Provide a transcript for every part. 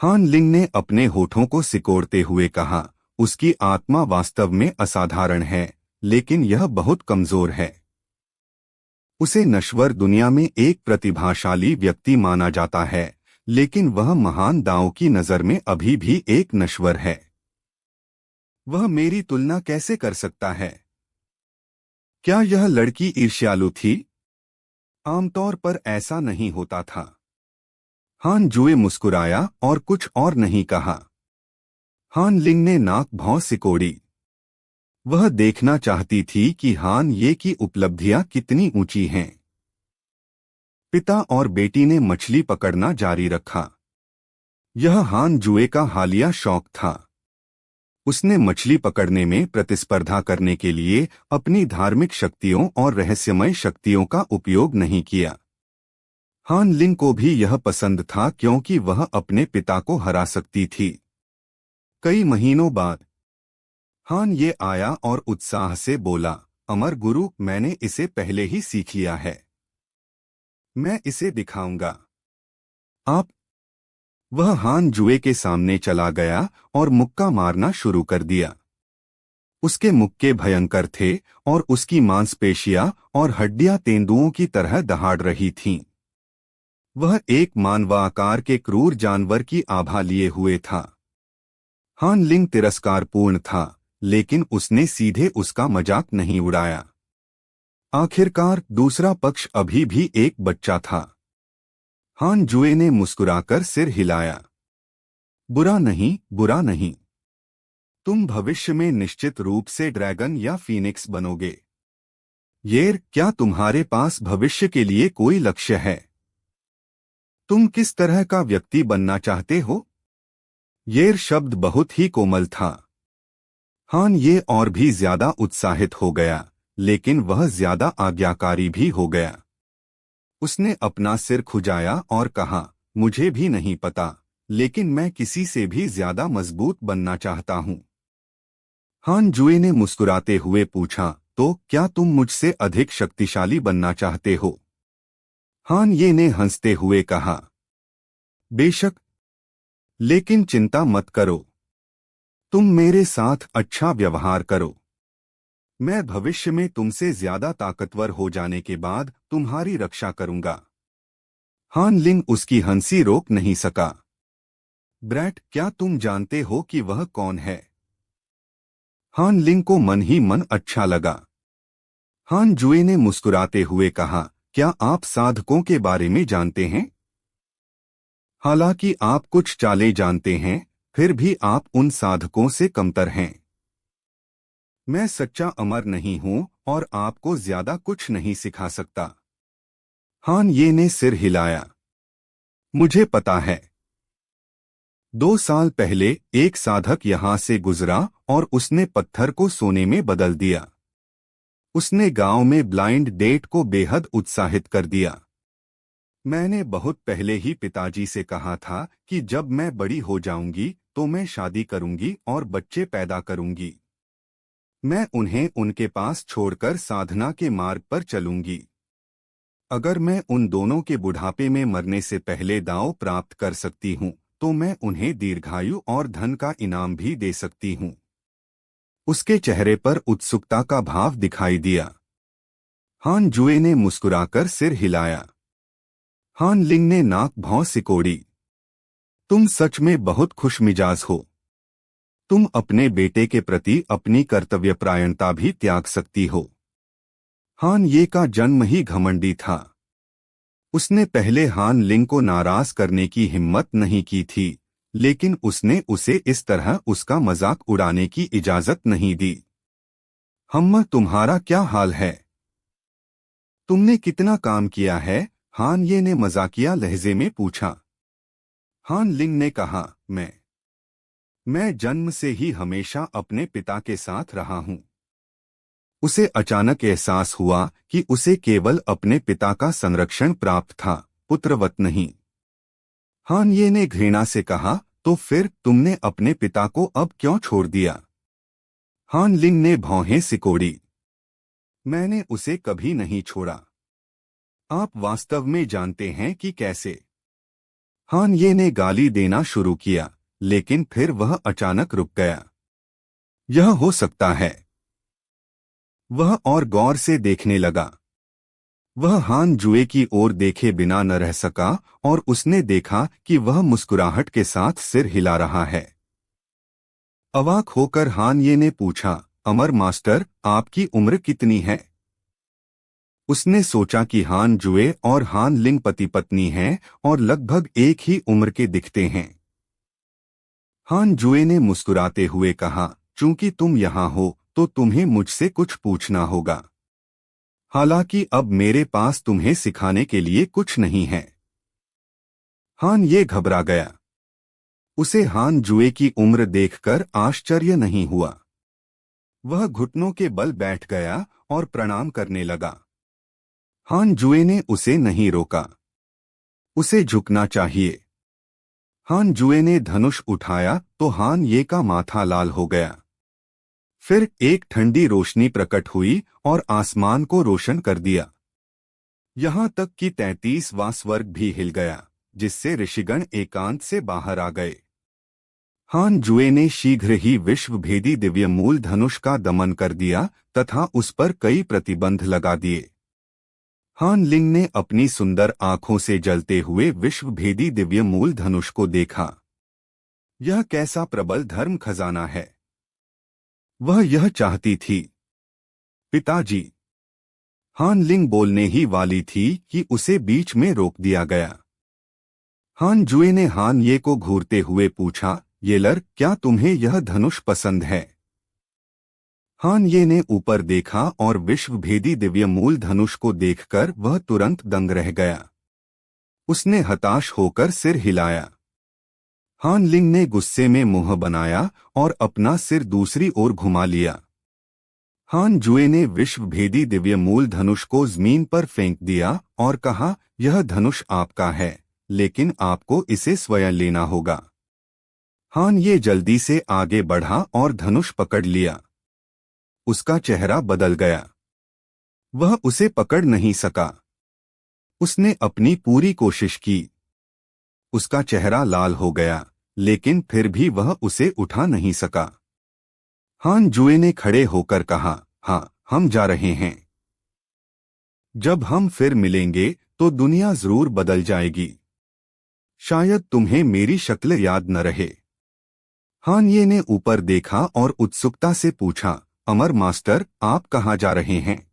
हान लिंग ने अपने होठों को सिकोड़ते हुए कहा, उसकी आत्मा वास्तव में असाधारण है, लेकिन यह बहुत कमजोर है। उसे नश्वर दुनिया में एक प्रतिभाशाली व्यक्ति माना जाता है, लेकिन वह महान दाओं की नजर में अभी भी एक नश्वर है। वह मेरी तुलना कैसे कर सकता है? क्या यह लड़की ईर्ष्यालु थी? आमतौर पर ऐसा नहीं होता था। हान जुए मुस्कुराया और कुछ और नहीं कहा। हान लिंग ने नाक भौं सिकोड़ी। वह देखना चाहती थी कि हान ये की उपलब्धियां कितनी ऊंची हैं। पिता और बेटी ने मछली पकड़ना जारी रखा। यह हान जुए का हालिया शौक था। उसने मछली पकड़ने में प्रतिस्पर्धा करने के लिए अपनी धार्मिक शक्तियों और रहस्यमय शक्तियों का उपयोग नहीं किया। हान लिंग को भी यह पसंद था क्योंकि वह अपने पिता को हरा सकती थी। कई महीनों बाद हान ये आया और उत्साह से बोला, अमर गुरु, मैंने इसे पहले ही सीख लिया है। मैं इसे दिखाऊंगा। आप? वह हान जुए के सामने चला गया और मुक्का मारना शुरू कर दिया। उसके मुक्के भयंकर थे और उसकी मांसपेशियां और हड्डियां तेंदुओं की तरह दहाड़ रही थीं। वह एक मानवाकार के क्रूर जानवर की आभा लिए हुए था। हान लिंग तिरस्कारपूर्ण था, लेकिन उसने सीधे उसका मजाक नहीं उड़ाया। आखिरकार दूसरा पक्ष अभी भी एक बच्चा था। हान जुए ने मुस्कुराकर सिर हिलाया। बुरा नहीं, बुरा नहीं। तुम भविष्य में निश्चित रूप से ड्रैगन या फीनिक्स बनोगे। येर, क्या तुम्हारे पास भविष्य के लिए कोई लक्ष्य है? तुम किस तरह का व्यक्ति बनना चाहते हो? येर शब्द बहुत ही कोमल था। हान ये और भी ज्यादा उत्साहित हो गया, लेकिन वह ज्यादा आज्ञाकारी भी हो गया। उसने अपना सिर खुजाया और कहा, मुझे भी नहीं पता, लेकिन मैं किसी से भी ज्यादा मजबूत बनना चाहता हूँ। हान जुए ने मुस्कुराते हुए पूछा, तो क्या तुम मुझसे अधिक शक्तिशाली बनना चाहते हो? हान ये ने हंसते हुए कहा, बेशक, लेकिन चिंता मत करो। तुम मेरे साथ अच्छा व्यवहार करो। मैं भविष्य में तुमसे ज्यादा ताकतवर हो जाने के बाद तुम्हारी रक्षा करूंगा। हान लिंग उसकी हंसी रोक नहीं सका। ब्रैट, क्या तुम जानते हो कि वह कौन है? हान लिंग को मन ही मन अच्छा लगा। हान जुए ने मुस्कुराते हुए कहा, क्या आप साधकों के बारे में जानते हैं? हालांकि आप कुछ चालें जानते हैं, फिर भी आप उन साधकों से कमतर हैं। मैं सच्चा अमर नहीं हूं और आपको ज्यादा कुछ नहीं सिखा सकता। हान ये ने सिर हिलाया। मुझे पता है। 2 साल पहले एक साधक यहां से गुजरा और उसने पत्थर को सोने में बदल दिया। उसने गांव में ब्लाइंड डेट को बेहद उत्साहित कर दिया। मैंने बहुत पहले ही पिताजी से कहा था कि जब मैं बड़ी हो जाऊंगी तो मैं शादी करूंगी और बच्चे पैदा करूंगी। मैं उन्हें उनके पास छोड़कर साधना के मार्ग पर चलूंगी। अगर मैं उन दोनों के बुढ़ापे में मरने से पहले दांव प्राप्त कर सकती हूँ, तो मैं उन्हें दीर्घायु और धन का इनाम भी दे सकती हूँ। उसके चेहरे पर उत्सुकता का भाव दिखाई दिया। हान जुए ने मुस्कुराकर सिर हिलाया। हान लिंग ने नाक भौं सिकोड़ी। तुम सच में बहुत खुशमिजाज हो। तुम अपने बेटे के प्रति अपनी कर्तव्यपरायणता भी त्याग सकती हो। हान ये का जन्म ही घमंडी था। उसने पहले हान लिंग को नाराज करने की हिम्मत नहीं की थी, लेकिन उसने उसे इस तरह उसका मजाक उड़ाने की इजाजत नहीं दी। हम्मा, तुम्हारा क्या हाल है? तुमने कितना काम किया है? हान ये ने मजाकिया लहजे में पूछा। हान लिंग ने कहा, मैं जन्म से ही हमेशा अपने पिता के साथ रहा हूं। उसे अचानक एहसास हुआ कि उसे केवल अपने पिता का संरक्षण प्राप्त था, पुत्रवत नहीं। हान ये ने घृणा से कहा, तो फिर तुमने अपने पिता को अब क्यों छोड़ दिया? हान लिंग ने भौहें सिकोड़ी। मैंने उसे कभी नहीं छोड़ा। आप वास्तव में जानते हैं कि कैसे? हान ये ने गाली देना शुरू किया, लेकिन फिर वह अचानक रुक गया। यह हो सकता है। वह और गौर से देखने लगा। वह हान जुए की ओर देखे बिना न रह सका और उसने देखा कि वह मुस्कुराहट के साथ सिर हिला रहा है। अवाक होकर हान ये ने पूछा, अमर मास्टर, आपकी उम्र कितनी है? उसने सोचा कि हान जुए और हान लिंग पति पत्नी हैं और लगभग एक ही उम्र के दिखते हैं। हान जुए ने मुस्कुराते हुए कहा, चूंकि तुम यहाँ हो तो तुम्हें मुझसे कुछ पूछना होगा। हालांकि अब मेरे पास तुम्हें सिखाने के लिए कुछ नहीं है। हान ये घबरा गया। उसे हान जुए की उम्र देखकर आश्चर्य नहीं हुआ। वह घुटनों के बल बैठ गया और प्रणाम करने लगा। हान जुए ने उसे नहीं रोका। उसे झुकना चाहिए। हान जुए ने धनुष उठाया तो हान ये का माथा लाल हो गया। फिर एक ठंडी रोशनी प्रकट हुई और आसमान को रोशन कर दिया। यहाँ तक कि 33वां स्वर्ग भी हिल गया, जिससे ऋषिगण एकांत से बाहर आ गए। हान जुए ने शीघ्र ही विश्वभेदी दिव्य मूल धनुष का दमन कर दिया तथा उस पर कई प्रतिबंध लगा दिए। हान लिंग ने अपनी सुंदर आंखों से जलते हुए विश्वभेदी दिव्य मूल धनुष को देखा। यह कैसा प्रबल धर्म खजाना है! वह यह चाहती थी। पिताजी! हान लिंग बोलने ही वाली थी कि उसे बीच में रोक दिया गया। हान जुए ने हान ये को घूरते हुए पूछा, येलर, क्या तुम्हें यह धनुष पसंद है? हान ये ने ऊपर देखा और विश्वभेदी दिव्य मूल धनुष को देखकर वह तुरंत दंग रह गया। उसने हताश होकर सिर हिलाया। हान लिंग ने गुस्से में मुंह बनाया और अपना सिर दूसरी ओर घुमा लिया। हान जुए ने विश्वभेदी दिव्य मूल धनुष को जमीन पर फेंक दिया और कहा, यह धनुष आपका है, लेकिन आपको इसे स्वयं लेना होगा। हान ये जल्दी से आगे बढ़ा और धनुष पकड़ लिया। उसका चेहरा बदल गया। वह उसे पकड़ नहीं सका। उसने अपनी पूरी कोशिश की। उसका चेहरा लाल हो गया, लेकिन फिर भी वह उसे उठा नहीं सका। हान जुए ने खड़े होकर कहा, हाँ, हम जा रहे हैं। जब हम फिर मिलेंगे तो दुनिया जरूर बदल जाएगी। शायद तुम्हें मेरी शक्ल याद न रहे। हान ये ने ऊपर देखा और उत्सुकता से पूछा, अमर मास्टर, आप कहाँ जा रहे हैं?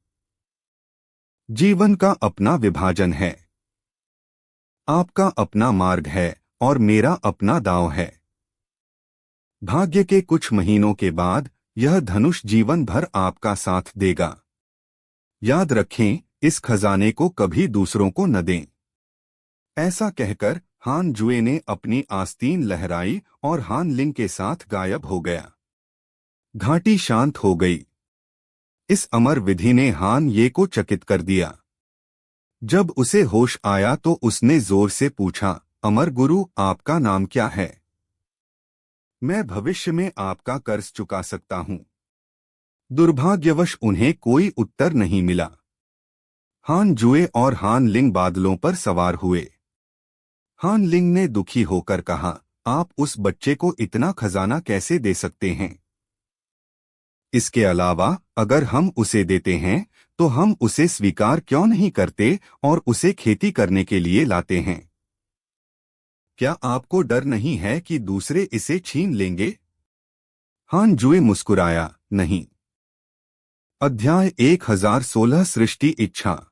जीवन का अपना विभाजन है। आपका अपना मार्ग है और मेरा अपना दांव है। भाग्य के कुछ महीनों के बाद यह धनुष जीवन भर आपका साथ देगा। याद रखें, इस खजाने को कभी दूसरों को न दें। ऐसा कहकर हान जुए ने अपनी आस्तीन लहराई और हान लिंग के साथ गायब हो गया। घाटी शांत हो गई। इस अमर विधि ने हान ये को चकित कर दिया। जब उसे होश आया तो उसने जोर से पूछा, अमर गुरु, आपका नाम क्या है? मैं भविष्य में आपका कर्ज चुका सकता हूं। दुर्भाग्यवश उन्हें कोई उत्तर नहीं मिला। हान जुए और हान लिंग बादलों पर सवार हुए। हान लिंग ने दुखी होकर कहा, आप उस बच्चे को इतना खजाना कैसे दे सकते हैं? इसके अलावा अगर हम उसे देते हैं तो हम उसे स्वीकार क्यों नहीं करते और उसे खेती करने के लिए लाते हैं? क्या आपको डर नहीं है कि दूसरे इसे छीन लेंगे? हान जुए मुस्कुराया, नहीं। अध्याय 1016 सृष्टि इच्छा।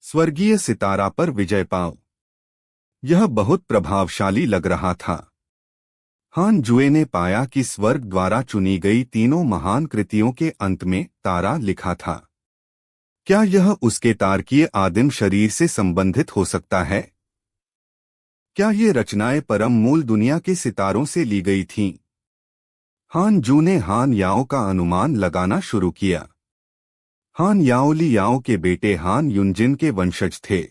स्वर्गीय सितारा पर विजय पाओ। यह बहुत प्रभावशाली लग रहा था। हान जुए ने पाया कि स्वर्ग द्वारा चुनी गई तीनों महान कृतियों के अंत में तारा लिखा था। क्या यह उसके तारकीय आदिम शरीर से संबंधित हो सकता है? क्या ये रचनाएं परम मूल दुनिया के सितारों से ली गई थीं? हान जू ने हान याओ का अनुमान लगाना शुरू किया। हान याओ ली याओ के बेटे हान युनजिन के वंशज थे।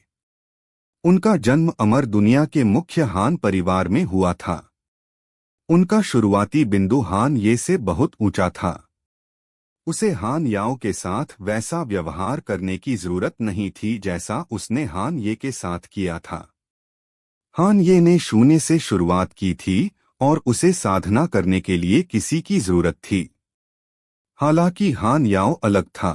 उनका जन्म अमर दुनिया के मुख्य हान परिवार में हुआ था। उनका शुरुआती बिंदु हान ये से बहुत ऊंचा था। उसे हान याओ के साथ वैसा व्यवहार करने की जरूरत नहीं थी जैसा उसने हान ये के साथ किया था। हान ये ने शून्य से शुरुआत की थी और उसे साधना करने के लिए किसी की जरूरत थी। हालांकि हान याओ अलग था।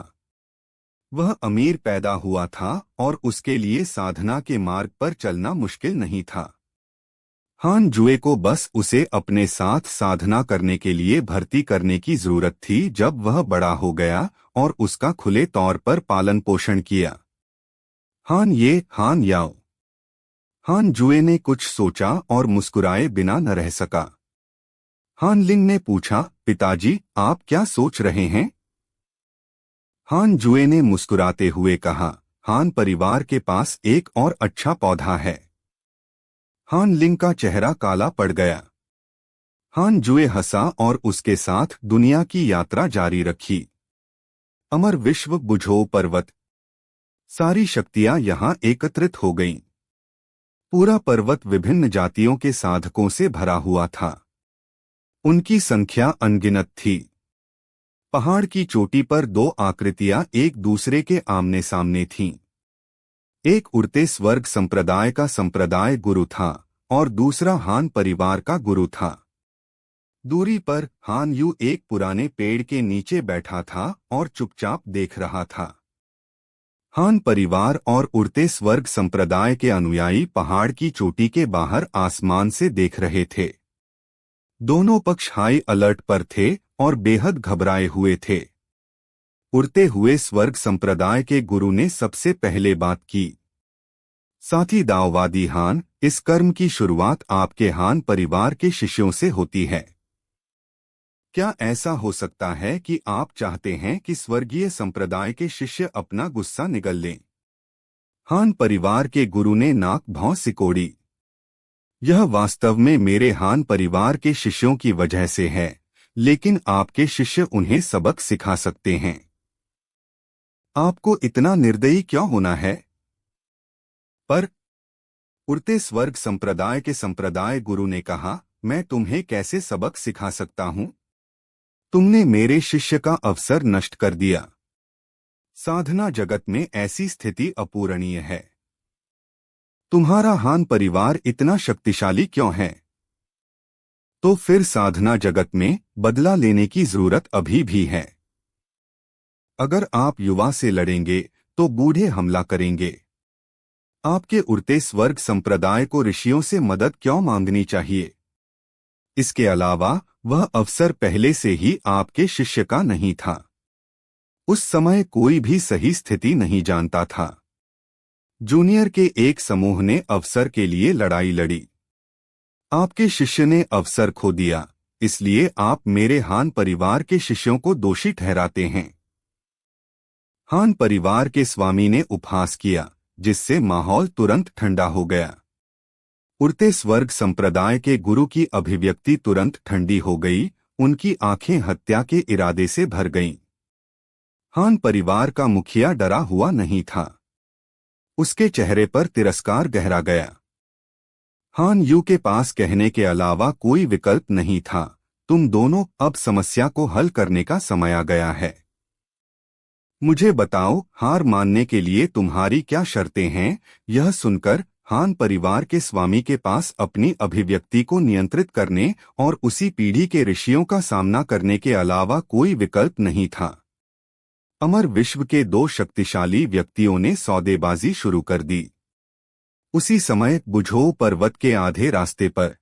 वह अमीर पैदा हुआ था और उसके लिए साधना के मार्ग पर चलना मुश्किल नहीं था। हान जुए को बस उसे अपने साथ साधना करने के लिए भर्ती करने की जरूरत थी जब वह बड़ा हो गया और उसका खुले तौर पर पालन पोषण किया। हान याओ। हान जुए ने कुछ सोचा और मुस्कुराए बिना न रह सका। हान लिंग ने पूछा, पिताजी आप क्या सोच रहे हैं? हान जुए ने मुस्कुराते हुए कहा, हान परिवार के पास एक और अच्छा पौधा है। हान लिंग का चेहरा काला पड़ गया। हान जुए हंसा और उसके साथ दुनिया की यात्रा जारी रखी। अमर विश्व बुझो पर्वत। सारी शक्तियां यहां एकत्रित हो गईं। पूरा पर्वत विभिन्न जातियों के साधकों से भरा हुआ था। उनकी संख्या अनगिनत थी। पहाड़ की चोटी पर दो आकृतियां एक दूसरे के आमने सामने थीं। एक उड़ते स्वर्ग संप्रदाय का संप्रदाय गुरु था और दूसरा हान परिवार का गुरु था। दूरी पर हान यू एक पुराने पेड़ के नीचे बैठा था और चुपचाप देख रहा था। हान परिवार और उड़ते स्वर्ग संप्रदाय के अनुयायी पहाड़ की चोटी के बाहर आसमान से देख रहे थे। दोनों पक्ष हाई अलर्ट पर थे और बेहद घबराए हुए थे। उड़ते हुए स्वर्ग संप्रदाय के गुरु ने सबसे पहले बात की। साथी दाओवादी हान, इस कर्म की शुरुआत आपके हान परिवार के शिष्यों से होती है। क्या ऐसा हो सकता है कि आप चाहते हैं कि स्वर्गीय संप्रदाय के शिष्य अपना गुस्सा निगल लें? हान परिवार के गुरु ने नाक भौं सिकोड़ी। यह वास्तव में मेरे हान परिवार के शिष्यों की वजह से है, लेकिन आपके शिष्य उन्हें सबक सिखा सकते हैं। आपको इतना निर्दयी क्यों होना है? पर उड़ते स्वर्ग संप्रदाय के संप्रदाय गुरु ने कहा, मैं तुम्हें कैसे सबक सिखा सकता हूं? तुमने मेरे शिष्य का अवसर नष्ट कर दिया। साधना जगत में ऐसी स्थिति अपूरणीय है। तुम्हारा हान परिवार इतना शक्तिशाली क्यों है? तो फिर साधना जगत में बदला लेने की जरूरत अभी भी है। अगर आप युवा से लड़ेंगे तो बूढ़े हमला करेंगे। आपके उड़ते स्वर्ग संप्रदाय को ऋषियों से मदद क्यों मांगनी चाहिए? इसके अलावा वह अवसर पहले से ही आपके शिष्य का नहीं था। उस समय कोई भी सही स्थिति नहीं जानता था। जूनियर के एक समूह ने अवसर के लिए लड़ाई लड़ी। आपके शिष्य ने अवसर खो दिया, इसलिए आप मेरे हान परिवार के शिष्यों को दोषी ठहराते हैं। हान परिवार के स्वामी ने उपहास किया, जिससे माहौल तुरंत ठंडा हो गया। उड़ते स्वर्ग संप्रदाय के गुरु की अभिव्यक्ति तुरंत ठंडी हो गई। उनकी आंखें हत्या के इरादे से भर गईं। हान परिवार का मुखिया डरा हुआ नहीं था। उसके चेहरे पर तिरस्कार गहरा गया। हान यू के पास कहने के अलावा कोई विकल्प नहीं था, तुम दोनों अब समस्या को हल करने का समय आ गया है। मुझे बताओ, हार मानने के लिए तुम्हारी क्या शर्तें हैं? यह सुनकर हान परिवार के स्वामी के पास अपनी अभिव्यक्ति को नियंत्रित करने और उसी पीढ़ी के ऋषियों का सामना करने के अलावा कोई विकल्प नहीं था। अमर विश्व के दो शक्तिशाली व्यक्तियों ने सौदेबाजी शुरू कर दी। उसी समय बुझो पर्वत के आधे रास्ते पर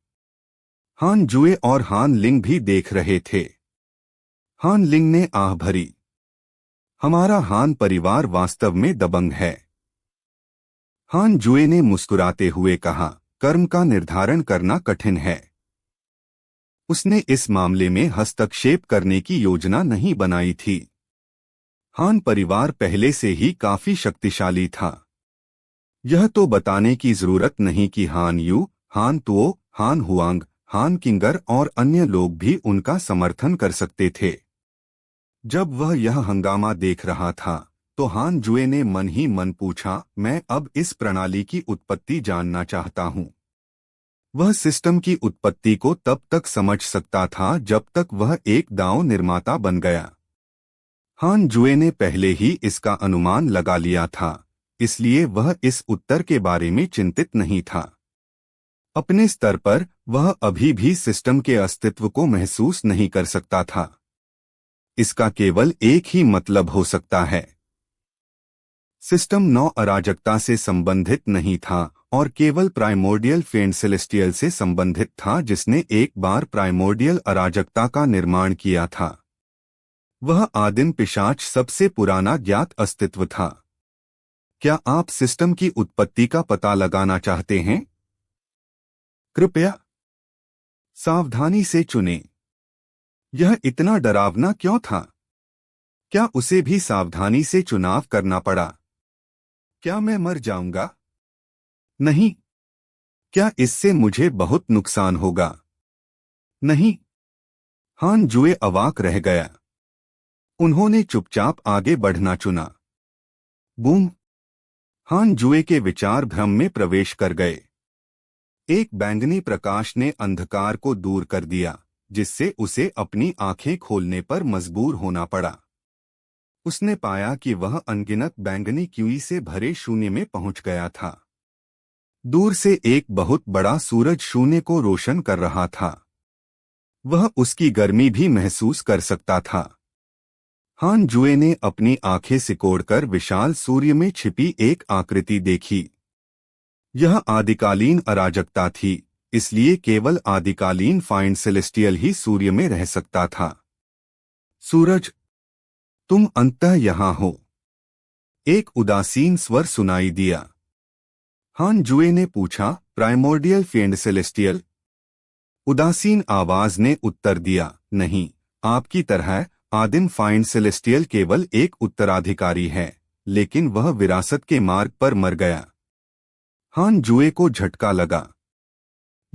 हान जुए और हान लिंग भी देख रहे थे। हान लिंग ने आह भरी, हमारा हान परिवार वास्तव में दबंग है। हान जुए ने मुस्कुराते हुए कहा, कर्म का निर्धारण करना कठिन है। उसने इस मामले में हस्तक्षेप करने की योजना नहीं बनाई थी। हान परिवार पहले से ही काफी शक्तिशाली था। यह तो बताने की जरूरत नहीं कि हान यू, हान तुओ, हान हुआंग, हान किंगर और अन्य लोग भी उनका समर्थन कर सकते थे। जब वह यह हंगामा देख रहा था तो हान जुए ने मन ही मन पूछा, मैं अब इस प्रणाली की उत्पत्ति जानना चाहता हूँ। वह सिस्टम की उत्पत्ति को तब तक समझ सकता था जब तक वह एक दांव निर्माता बन गया। हान जुए ने पहले ही इसका अनुमान लगा लिया था, इसलिए वह इस उत्तर के बारे में चिंतित नहीं था। अपने स्तर पर वह अभी भी सिस्टम के अस्तित्व को महसूस नहीं कर सकता था। इसका केवल एक ही मतलब हो सकता है। सिस्टम 9 अराजकता से संबंधित नहीं था और केवल प्राइमोर्डियल फेंड सेलेस्टियल से संबंधित था, जिसने एक बार प्राइमोर्डियल अराजकता का निर्माण किया था। वह आदिम पिशाच सबसे पुराना ज्ञात अस्तित्व था। क्या आप सिस्टम की उत्पत्ति का पता लगाना चाहते हैं? कृपया सावधानी से चुनें। यह इतना डरावना क्यों था? क्या उसे भी सावधानी से चुनाव करना पड़ा? क्या मैं मर जाऊंगा? नहीं। क्या इससे मुझे बहुत नुकसान होगा? नहीं। हान जुए अवाक रह गया। उन्होंने चुपचाप आगे बढ़ना चुना। बूम! हान जुए के विचार भ्रम में प्रवेश कर गए। एक बैंगनी प्रकाश ने अंधकार को दूर कर दिया, जिससे उसे अपनी आंखें खोलने पर मजबूर होना पड़ा। उसने पाया कि वह अनगिनत बैंगनी क्यूई से भरे शून्य में पहुंच गया था। दूर से एक बहुत बड़ा सूरज शून्य को रोशन कर रहा था। वह उसकी गर्मी भी महसूस कर सकता था। हान जुए ने अपनी आंखें सिकोड़कर विशाल सूर्य में छिपी एक आकृति देखी। यह आदिकालीन अराजकता थी, इसलिए केवल आदिकालीन फाइंड सेलेस्टियल ही सूर्य में रह सकता था। सूरज, तुम अंततः यहाँ हो। एक उदासीन स्वर सुनाई दिया। हान जुए ने पूछा, प्राइमोर्डियल फेंड सेलेस्टियल? उदासीन आवाज ने उत्तर दिया, नहीं, आपकी तरह आदिम फाइंड सेलेस्टियल केवल एक उत्तराधिकारी है, लेकिन वह विरासत के मार्ग पर मर गया। हान जुए को झटका लगा।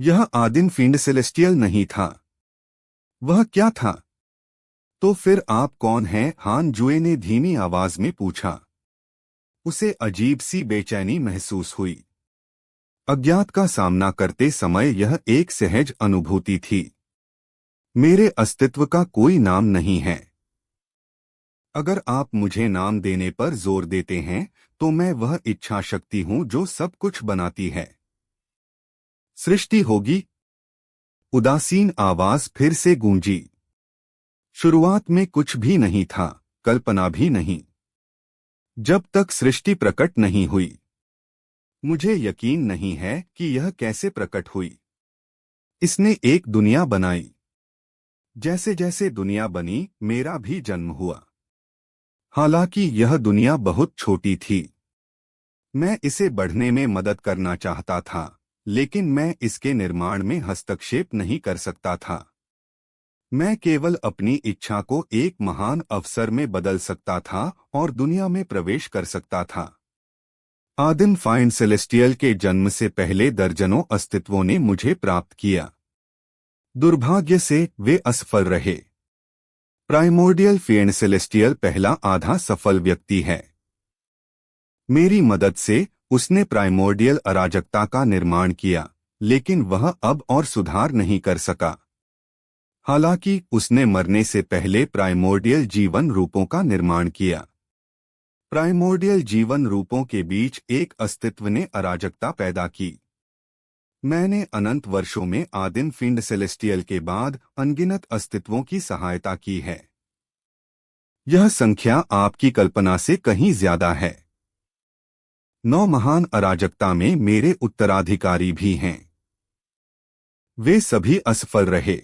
यह आदिम फाइंड सेलेस्टियल नहीं था। वह क्या था? तो फिर आप कौन हैं? हान जुए ने धीमी आवाज में पूछा। उसे अजीब सी बेचैनी महसूस हुई। अज्ञात का सामना करते समय यह एक सहज अनुभूति थी। मेरे अस्तित्व का कोई नाम नहीं है। अगर आप मुझे नाम देने पर जोर देते हैं, तो मैं वह इच्छा शक्ति हूं जो सब कुछ बनाती है। सृष्टि होगी? उदासीन आवाज फिर से गूंजी। शुरुआत में कुछ भी नहीं था, कल्पना भी नहीं। जब तक सृष्टि प्रकट नहीं हुई। मुझे यकीन नहीं है कि यह कैसे प्रकट हुई। इसने एक दुनिया बनाई। जैसे जैसे दुनिया बनी, मेरा भी जन्म हुआ। हालांकि यह दुनिया बहुत छोटी थी। मैं इसे बढ़ने में मदद करना चाहता था, लेकिन मैं इसके निर्माण में हस्तक्षेप नहीं कर सकता था। मैं केवल अपनी इच्छा को एक महान अवसर में बदल सकता था और दुनिया में प्रवेश कर सकता था। आदिम फाइंड सेलेस्टियल के जन्म से पहले दर्जनों अस्तित्वों ने मुझे प्राप्त किया। दुर्भाग्य से वे असफल रहे। प्राइमोर्डियल फेंड सेलेस्टियल पहला आधा सफल व्यक्ति है। मेरी मदद से उसने प्राइमोर्डियल अराजकता का निर्माण किया, लेकिन वह अब और सुधार नहीं कर सका। हालांकि उसने मरने से पहले प्राइमोर्डियल जीवन रूपों का निर्माण किया। प्राइमोर्डियल जीवन रूपों के बीच एक अस्तित्व ने अराजकता पैदा की। मैंने अनंत वर्षों में आदिम फाइंड सेलेस्टियल के बाद अनगिनत अस्तित्वों की सहायता की है। यह संख्या आपकी कल्पना से कहीं ज्यादा है। 9 महान अराजकता में मेरे उत्तराधिकारी भी हैं। वे सभी असफल रहे।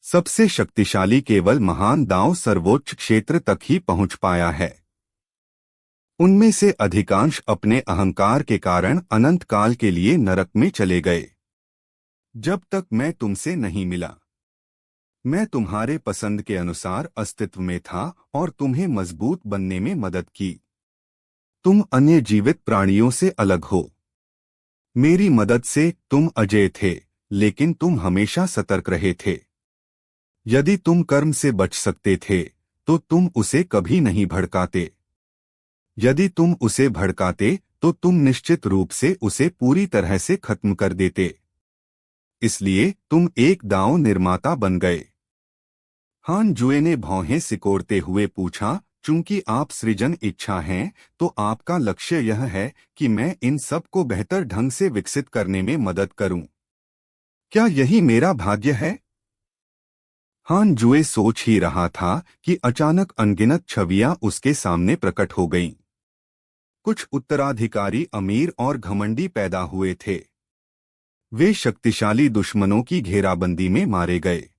सबसे शक्तिशाली केवल महान दांव सर्वोच्च क्षेत्र तक ही पहुंच पाया है। उनमें से अधिकांश अपने अहंकार के कारण अनंत काल के लिए नरक में चले गए। जब तक मैं तुमसे नहीं मिला, मैं तुम्हारे पसंद के अनुसार अस्तित्व में था और तुम्हें मजबूत बनने में मदद की। तुम अन्य जीवित प्राणियों से अलग हो। मेरी मदद से तुम अजेय थे, लेकिन तुम हमेशा सतर्क रहे थे। यदि तुम कर्म से बच सकते थे, तो तुम उसे कभी नहीं भड़काते। यदि तुम उसे भड़काते, तो तुम निश्चित रूप से उसे पूरी तरह से खत्म कर देते। इसलिए तुम एक दांव निर्माता बन गए। हान जुए ने भौहें सिकोड़ते हुए पूछा, चूंकि आप सृजन इच्छा हैं, तो आपका लक्ष्य यह है कि मैं इन सब को बेहतर ढंग से विकसित करने में मदद करूं। क्या यही मेरा भाग्य है? हान जुए सोच ही रहा था कि अचानक अनगिनत छवियां उसके सामने प्रकट हो गईं। कुछ उत्तराधिकारी अमीर और घमंडी पैदा हुए थे। वे शक्तिशाली दुश्मनों की घेराबंदी में मारे गए।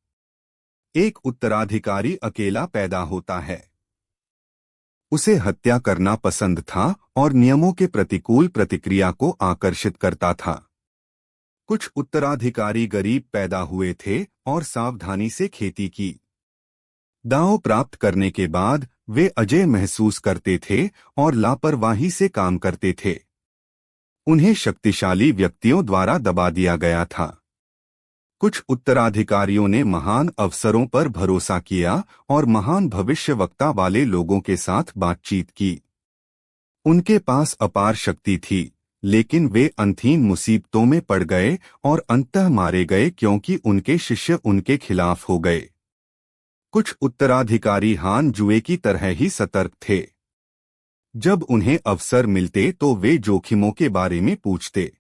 एक उत्तराधिकारी अकेला पैदा होता है। उसे हत्या करना पसंद था और नियमों के प्रतिकूल प्रतिक्रिया को आकर्षित करता था। कुछ उत्तराधिकारी गरीब पैदा हुए थे और सावधानी से खेती की। दांव प्राप्त करने के बाद वे अजेय महसूस करते थे और लापरवाही से काम करते थे। उन्हें शक्तिशाली व्यक्तियों द्वारा दबा दिया गया था। कुछ उत्तराधिकारियों ने महान अवसरों पर भरोसा किया और महान भविष्यवक्ता वाले लोगों के साथ बातचीत की। उनके पास अपार शक्ति थी, लेकिन वे अंतहीन मुसीबतों में पड़ गए और अंततः मारे गए क्योंकि उनके शिष्य उनके खिलाफ हो गए। कुछ उत्तराधिकारी हान जुए की तरह ही सतर्क थे। जब उन्हें अवसर मिलते तो वे जोखिमों के बारे में पूछते।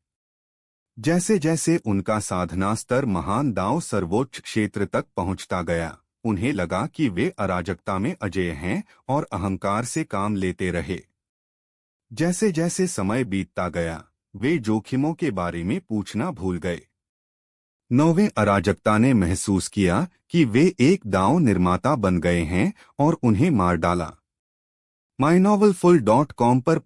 जैसे जैसे उनका साधना स्तर महान दांव सर्वोच्च क्षेत्र तक पहुंचता गया, उन्हें लगा कि वे अराजकता में अजेय हैं और अहंकार से काम लेते रहे। जैसे जैसे समय बीतता गया, वे जोखिमों के बारे में पूछना भूल गए। नौवें अराजकता ने महसूस किया कि वे एक दांव निर्माता बन गए हैं और उन्हें मार डाला। mynovelfull.com पर